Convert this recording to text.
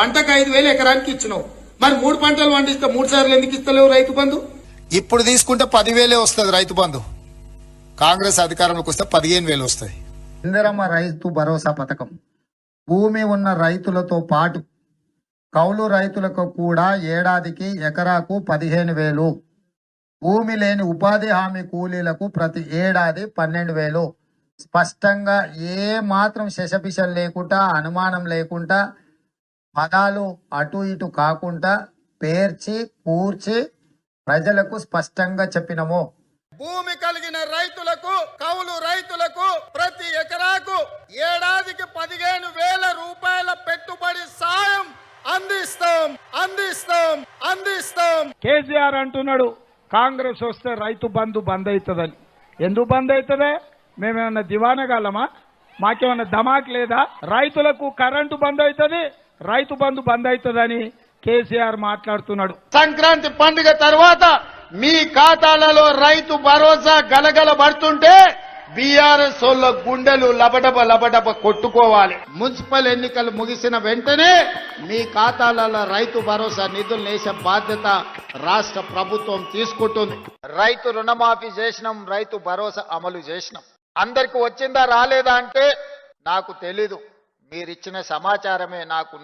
పంటకు 5,000 ఎకరానికి ఇచ్చినావు. మరి 3 పంటలు పండిస్తే 3 సార్లు ఎందుకు ఇస్తలేవు రైతు బంధు? ఇప్పుడు తీసుకుంటే 10,000 వస్తుంది రైతు బంధు. కాంగ్రెస్ అధికారంలోకి వస్తే 15,000 వస్తుంది. ఇందిరమ్మ రైతు భరోసా పథకం భూమి ఉన్న రైతులతో పాటు కౌలు రైతులకు కూడా ఏడాదికి ఎకరాకు 15,000, భూమి లేని ఉపాధి హామీ కూలీలకు ప్రతి ఏడాది 12,000. స్పష్టంగా ఏ మాత్రం శశపిశలు లేకుండా, అనుమానం లేకుండా, పదాలు అటు ఇటు కాకుండా పేర్చి కూర్చి ప్రజలకు స్పష్టంగా చెప్పినము. భూమి కలిగిన రైతులకు, కౌలు రైతులకు ప్రతి ఎకరాకు ఏడాదికి 15,000 రూపాయల పెట్టుబడి సాయం అందిస్తాం అందిస్తాం అందిస్తాం. కేసీఆర్ అంటున్నాడు కాంగ్రెస్ వస్తే రైతు బంధు బంద్ అవుతుందని. ఎందుకు బంద్ అవుతుందే? మేమేమన్నా దివానగాలమా? మాకేమన్నా ధమాక్ లేదా? రైతులకు కరెంటు బంద్ అవుతుంది, రైతు బంధు బంద్ అవుతుందని కేసీఆర్ మాట్లాడుతున్నాడు. సంక్రాంతి పండుగ తర్వాత మీ ఖాతాలలో రైతు భరోసా గలగల పడుతుంటే బీఆర్ఎస్ వాళ్ళ గుండెలు లబడబ లబడబ కొట్టుకోవాలి. మున్సిపల్ ఎన్నికలు ముగిసిన వెంటనే మీ ఖాతాలలో రైతు భరోసా నిధులు వేసే బాధ్యత రాష్ట్ర ప్రభుత్వం తీసుకుంటుంది. రైతు రుణమాఫీ చేసినాం, రైతు భరోసా అమలు చేసినాం. అందరికి వచ్చిందా రాలేదా అంటే నాకు తెలీదు. మీరిచ్చిన సమాచారమే నాకు